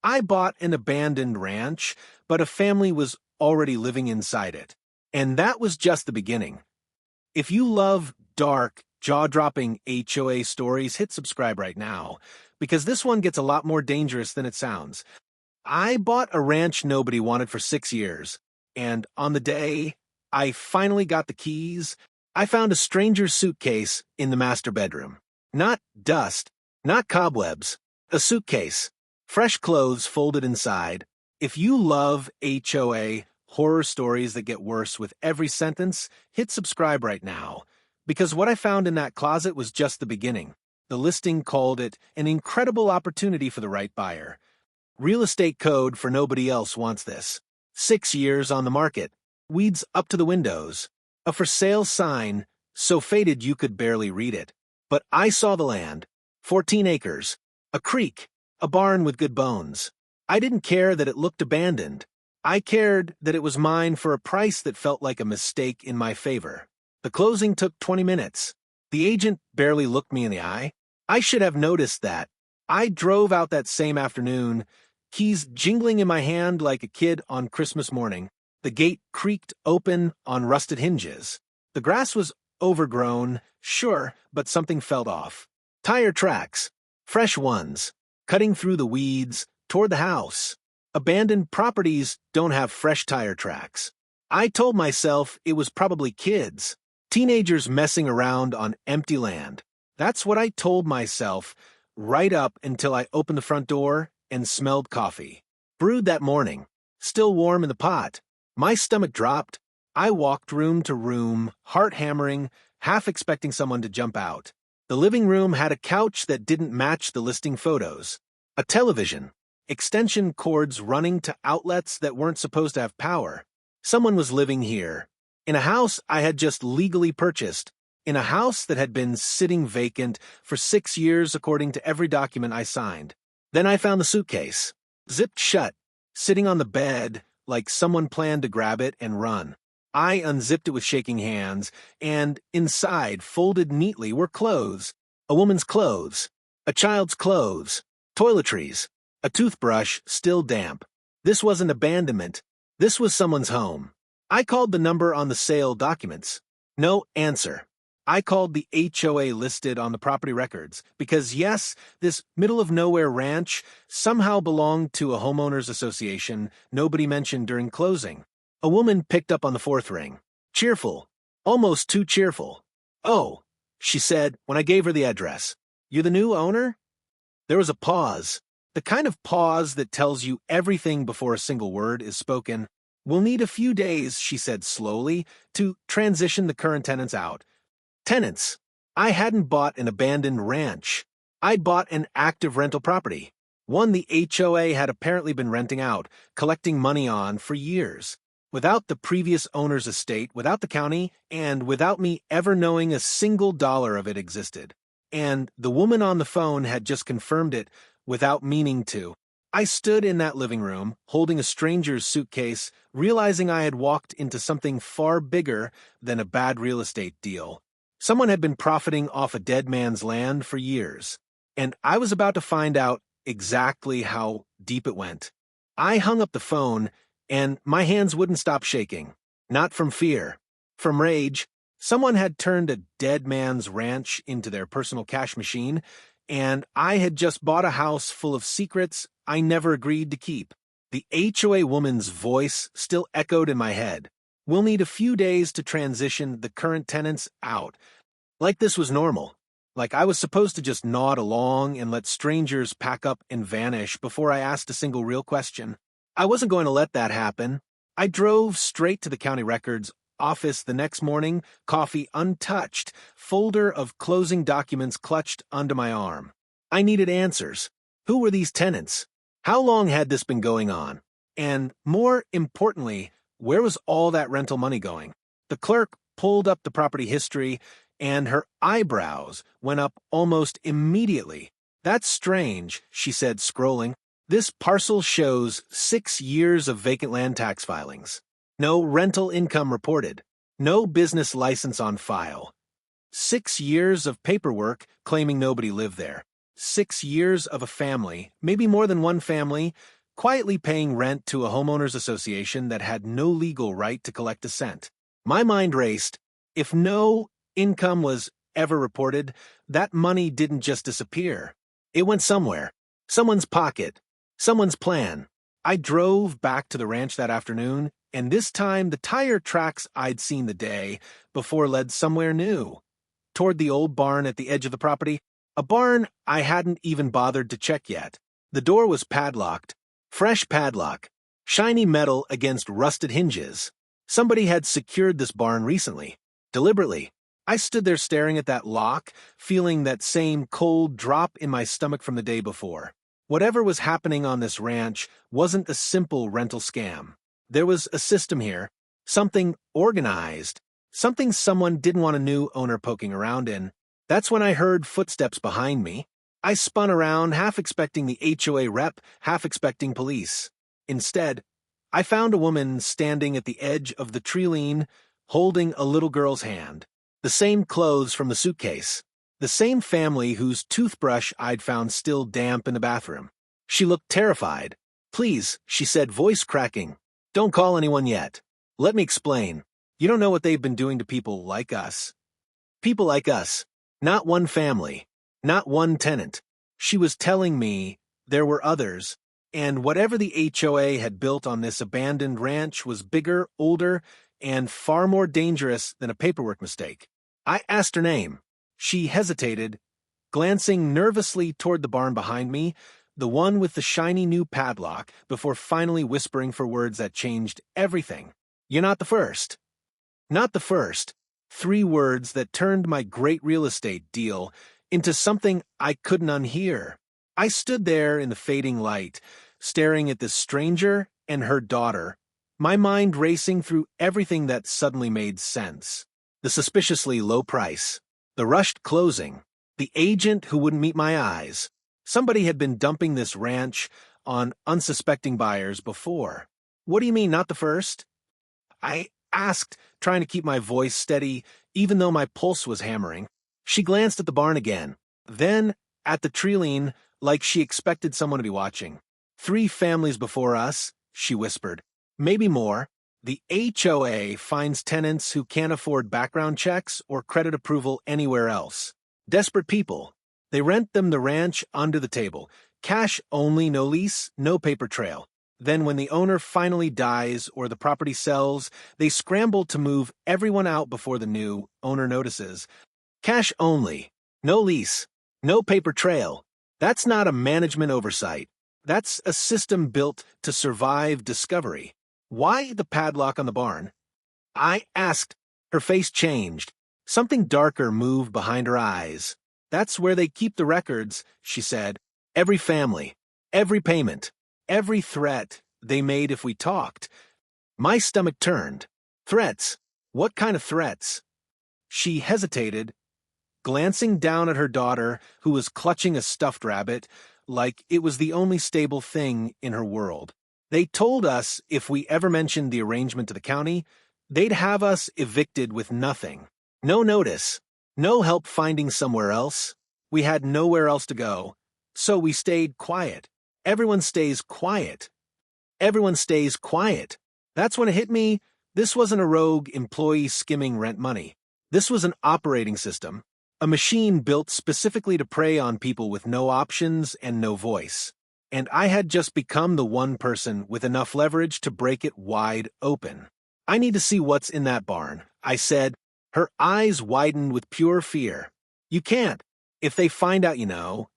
I bought an abandoned ranch, but a family was already living inside it. And that was just the beginning. If you love dark, jaw-dropping HOA stories, hit subscribe right now, because this one gets a lot more dangerous than it sounds. I bought a ranch nobody wanted for 6 years, and on the day I finally got the keys, I found a stranger's suitcase in the master bedroom. Not dust, not cobwebs, a suitcase. Fresh clothes folded inside. If you love HOA, horror stories that get worse with every sentence, hit subscribe right now. Because what I found in that closet was just the beginning. The listing called it an incredible opportunity for the right buyer. Real estate code for nobody else wants this. 6 years on the market. Weeds up to the windows. A for sale sign, so faded you could barely read it. But I saw the land. 14 acres. A creek. A barn with good bones. I didn't care that it looked abandoned. I cared that it was mine for a price that felt like a mistake in my favor. The closing took 20 minutes. The agent barely looked me in the eye. I should have noticed that. I drove out that same afternoon, keys jingling in my hand like a kid on Christmas morning. The gate creaked open on rusted hinges. The grass was overgrown, sure, but something felt off. Tire tracks. Fresh ones. Cutting through the weeds, toward the house. Abandoned properties don't have fresh tire tracks. I told myself it was probably kids. Teenagers messing around on empty land. That's what I told myself, right up until I opened the front door and smelled coffee. Brewed that morning. Still warm in the pot. My stomach dropped. I walked room to room, heart hammering, half expecting someone to jump out. The living room had a couch that didn't match the listing photos. A television. Extension cords running to outlets that weren't supposed to have power. Someone was living here. In a house I had just legally purchased. In a house that had been sitting vacant for 6 years according to every document I signed. Then I found the suitcase. Zipped shut. Sitting on the bed like someone planned to grab it and run. I unzipped it with shaking hands, and inside, folded neatly, were clothes. A woman's clothes. A child's clothes. Toiletries. A toothbrush, still damp. This wasn't abandonment. This was someone's home. I called the number on the sale documents. No answer. I called the HOA listed on the property records, because yes, this middle-of-nowhere ranch somehow belonged to a homeowners association nobody mentioned during closing. A woman picked up on the fourth ring. Cheerful. Almost too cheerful. "Oh," she said when I gave her the address. "You're the new owner?" There was a pause. The kind of pause that tells you everything before a single word is spoken. "We'll need a few days," she said slowly, "to transition the current tenants out." Tenants. I hadn't bought an abandoned ranch. I'd bought an active rental property. One the HOA had apparently been renting out, collecting money on for years. Without the previous owner's estate, without the county, and without me ever knowing a single dollar of it existed. And the woman on the phone had just confirmed it without meaning to. I stood in that living room, holding a stranger's suitcase, realizing I had walked into something far bigger than a bad real estate deal. Someone had been profiting off a dead man's land for years, and I was about to find out exactly how deep it went. I hung up the phone, and my hands wouldn't stop shaking. Not from fear. From rage. Someone had turned a dead man's ranch into their personal cash machine, and I had just bought a house full of secrets I never agreed to keep. The HOA woman's voice still echoed in my head. "We'll need a few days to transition the current tenants out." Like this was normal. Like I was supposed to just nod along and let strangers pack up and vanish before I asked a single real question. I wasn't going to let that happen. I drove straight to the county records office the next morning, coffee untouched, folder of closing documents clutched under my arm. I needed answers. Who were these tenants? How long had this been going on? And more importantly, where was all that rental money going? The clerk pulled up the property history, and her eyebrows went up almost immediately. "That's strange," she said, scrolling. "This parcel shows 6 years of vacant land tax filings. No rental income reported. No business license on file. 6 years of paperwork claiming nobody lived there. 6 years of a family, maybe more than one family, quietly paying rent to a homeowners association that had no legal right to collect a cent. My mind raced. If no income was ever reported, that money didn't just disappear. It went somewhere. Someone's pocket. Someone's plan. I drove back to the ranch that afternoon, and this time the tire tracks I'd seen the day before led somewhere new. Toward the old barn at the edge of the property, a barn I hadn't even bothered to check yet. The door was padlocked. Fresh padlock. Shiny metal against rusted hinges. Somebody had secured this barn recently. Deliberately. I stood there staring at that lock, feeling that same cold drop in my stomach from the day before. Whatever was happening on this ranch wasn't a simple rental scam. There was a system here, something organized, something someone didn't want a new owner poking around in. That's when I heard footsteps behind me. I spun around, half expecting the HOA rep, half expecting police. Instead, I found a woman standing at the edge of the tree-line, holding a little girl's hand. The same clothes from the suitcase. The same family whose toothbrush I'd found still damp in the bathroom. She looked terrified. "Please," she said, voice cracking. "Don't call anyone yet. Let me explain. You don't know what they've been doing to people like us. People like us. Not one family. Not one tenant." She was telling me there were others, and whatever the HOA had built on this abandoned ranch was bigger, older, and far more dangerous than a paperwork mistake. I asked her name. She hesitated, glancing nervously toward the barn behind me, the one with the shiny new padlock, before finally whispering for words that changed everything. "You're not the first." Not the first. 3 words that turned my great real estate deal into something I couldn't unhear. I stood there in the fading light, staring at this stranger and her daughter, my mind racing through everything that suddenly made sense. The suspiciously low price. The rushed closing. The agent who wouldn't meet my eyes. Somebody had been dumping this ranch on unsuspecting buyers before. "What do you mean, not the first?" I asked, trying to keep my voice steady, even though my pulse was hammering. She glanced at the barn again, then at the tree-line, like she expected someone to be watching. 3 families before us," she whispered. "Maybe more. The HOA finds tenants who can't afford background checks or credit approval anywhere else. Desperate people. They rent them the ranch under the table. Cash only, no lease, no paper trail. Then when the owner finally dies or the property sells, they scramble to move everyone out before the new owner notices. Cash only. No lease. No paper trail. That's not a management oversight. That's a system built to survive discovery. Why the padlock on the barn?" I asked. Her face changed. Something darker moved behind her eyes. "That's where they keep the records," she said. "Every family. Every payment. Every threat they made if we talked." My stomach turned. Threats? What kind of threats? She hesitated, glancing down at her daughter, who was clutching a stuffed rabbit, like it was the only stable thing in her world. "They told us if we ever mentioned the arrangement to the county, they'd have us evicted with nothing. No notice. No help finding somewhere else. We had nowhere else to go. So we stayed quiet. Everyone stays quiet. Everyone stays quiet." That's when it hit me. This wasn't a rogue employee skimming rent money. This was an operating system. A machine built specifically to prey on people with no options and no voice. And I had just become the one person with enough leverage to break it wide open. "I need to see what's in that barn," I said. Her eyes widened with pure fear. "You can't. If they find out, you know."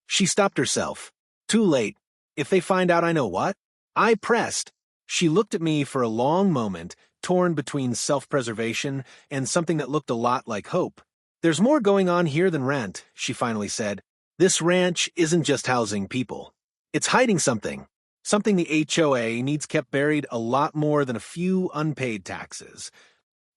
She stopped herself. "Too late. If they find out, I know what?" I pressed. She looked at me for a long moment, torn between self-preservation and something that looked a lot like hope. "There's more going on here than rent," she finally said. "This ranch isn't just housing people. It's hiding something. Something the HOA needs kept buried a lot more than a few unpaid taxes."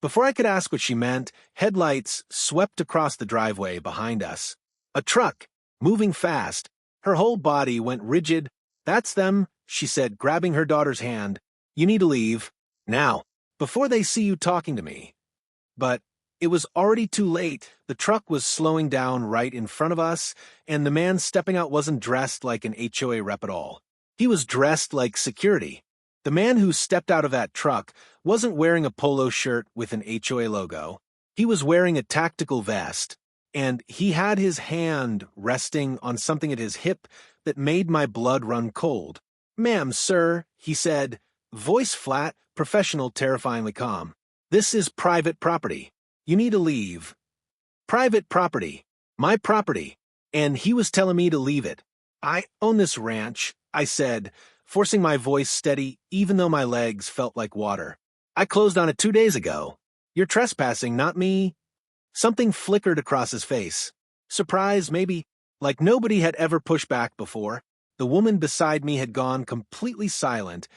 Before I could ask what she meant, headlights swept across the driveway behind us. A truck, moving fast. Her whole body went rigid. "That's them," she said, grabbing her daughter's hand. "You need to leave. Now, before they see you talking to me." But It was already too late. The truck was slowing down right in front of us, and the man stepping out wasn't dressed like an HOA rep at all. He was dressed like security. The man who stepped out of that truck wasn't wearing a polo shirt with an HOA logo. He was wearing a tactical vest, and he had his hand resting on something at his hip that made my blood run cold. "Ma'am, sir," he said, voice flat, professional, terrifyingly calm. "This is private property. You need to leave." Private property. My property. And he was telling me to leave it. "I own this ranch," I said, forcing my voice steady even though my legs felt like water. "I closed on it 2 days ago. You're trespassing, not me." Something flickered across his face. Surprise, maybe. Like nobody had ever pushed back before. The woman beside me had gone completely silent,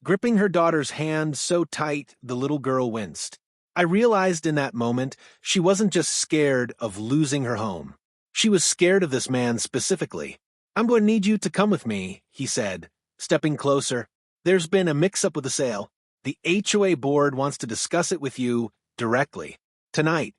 gripping her daughter's hand so tight the little girl winced. I realized in that moment she wasn't just scared of losing her home. She was scared of this man specifically. "I'm going to need you to come with me," he said, stepping closer. "There's been a mix-up with the sale. The HOA board wants to discuss it with you directly. Tonight."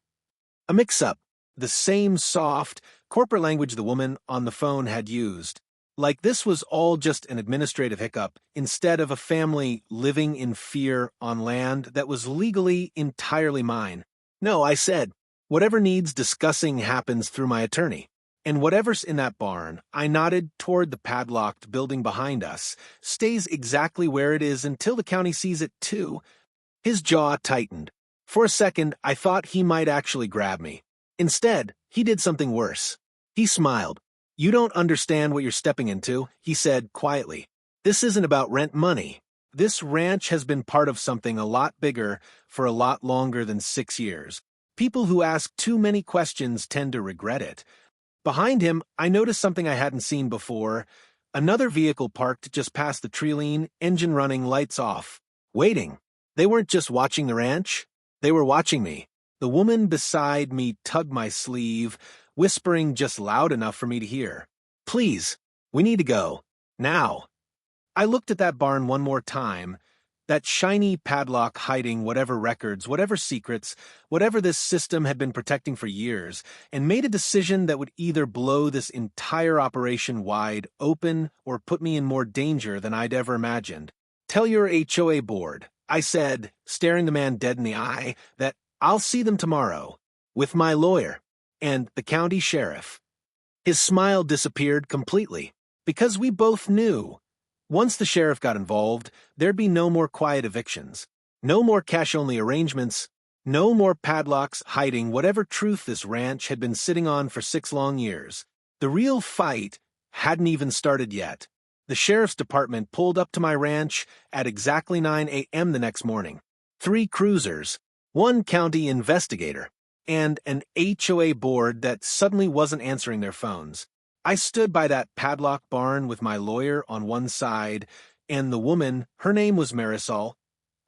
A mix-up. The same soft, corporate language the woman on the phone had used. Like this was all just an administrative hiccup instead of a family living in fear on land that was legally entirely mine. "No," I said. "Whatever needs discussing happens through my attorney. And whatever's in that barn," I nodded toward the padlocked building behind us, "stays exactly where it is until the county sees it too." His jaw tightened. For a second, I thought he might actually grab me. Instead, he did something worse. He smiled. "You don't understand what you're stepping into," he said quietly. "This isn't about rent money. This ranch has been part of something a lot bigger for a lot longer than 6 years. People who ask too many questions tend to regret it." Behind him, I noticed something I hadn't seen before. Another vehicle parked just past the tree-line, engine running, lights off. Waiting. They weren't just watching the ranch. They were watching me. The woman beside me tugged my sleeve, whispering just loud enough for me to hear. "Please, we need to go. Now." I looked at that barn one more time, that shiny padlock hiding whatever records, whatever secrets, whatever this system had been protecting for years, and made a decision that would either blow this entire operation wide open or put me in more danger than I'd ever imagined. "Tell your HOA board," I said, staring the man dead in the eye, "that I'll see them tomorrow, with my lawyer, and the county sheriff." His smile disappeared completely, because we both knew. Once the sheriff got involved, there'd be no more quiet evictions, no more cash-only arrangements, no more padlocks hiding whatever truth this ranch had been sitting on for 6 long years. The real fight hadn't even started yet. The sheriff's department pulled up to my ranch at exactly 9 a.m. the next morning. 3 cruisers, 1 county investigator, and an HOA board that suddenly wasn't answering their phones. I stood by that padlock barn with my lawyer on one side, and the woman, her name was Marisol,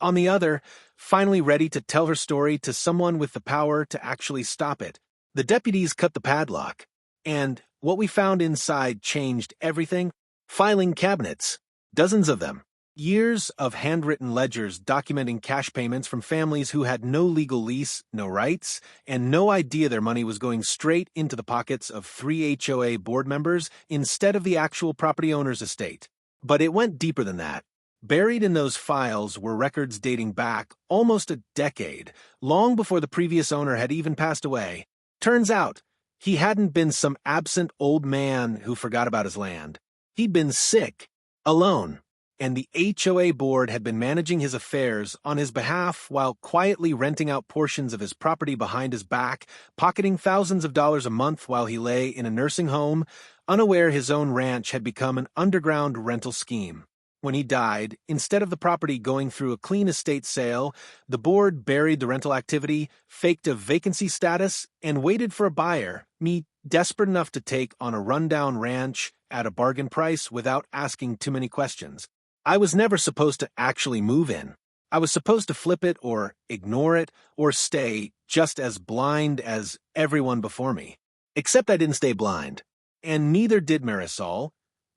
on the other, finally ready to tell her story to someone with the power to actually stop it. The deputies cut the padlock, and what we found inside changed everything. Filing cabinets, dozens of them. Years of handwritten ledgers documenting cash payments from families who had no legal lease, no rights, and no idea their money was going straight into the pockets of 3 HOA board members instead of the actual property owner's estate. But it went deeper than that. Buried in those files were records dating back almost a decade, long before the previous owner had even passed away. Turns out, he hadn't been some absent old man who forgot about his land. He'd been sick, alone, and the HOA board had been managing his affairs on his behalf while quietly renting out portions of his property behind his back, pocketing thousands of dollars a month while he lay in a nursing home, unaware his own ranch had become an underground rental scheme. When he died, instead of the property going through a clean estate sale, the board buried the rental activity, faked a vacancy status, and waited for a buyer, me desperate enough to take on a rundown ranch at a bargain price without asking too many questions. I was never supposed to actually move in. I was supposed to flip it or ignore it or stay just as blind as everyone before me. Except I didn't stay blind. And neither did Marisol.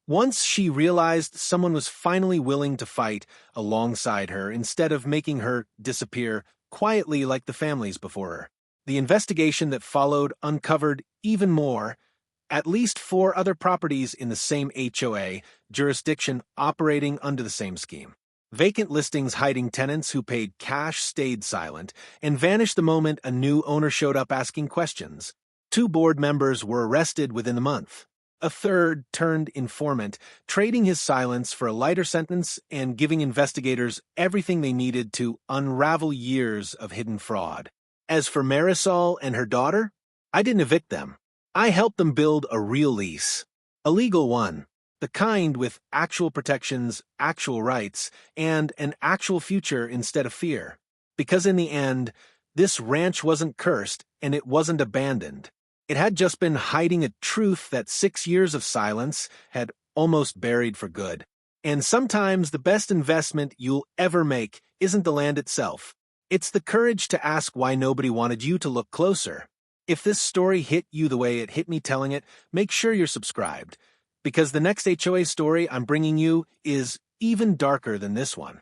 Once she realized someone was finally willing to fight alongside her instead of making her disappear quietly like the families before her. The investigation that followed uncovered even more, at least 4 other properties in the same HOA jurisdiction operating under the same scheme. Vacant listings hiding tenants who paid cash stayed silent and vanished the moment a new owner showed up asking questions. 2 board members were arrested within the month. A third turned informant, trading his silence for a lighter sentence and giving investigators everything they needed to unravel years of hidden fraud. As for Marisol and her daughter, I didn't evict them. I helped them build a real lease. A legal one. The kind with actual protections, actual rights, and an actual future instead of fear. Because in the end, this ranch wasn't cursed and it wasn't abandoned. It had just been hiding a truth that 6 years of silence had almost buried for good. And sometimes the best investment you'll ever make isn't the land itself. It's the courage to ask why nobody wanted you to look closer. If this story hit you the way it hit me telling it, make sure you're subscribed. Because the next HOA story I'm bringing you is even darker than this one.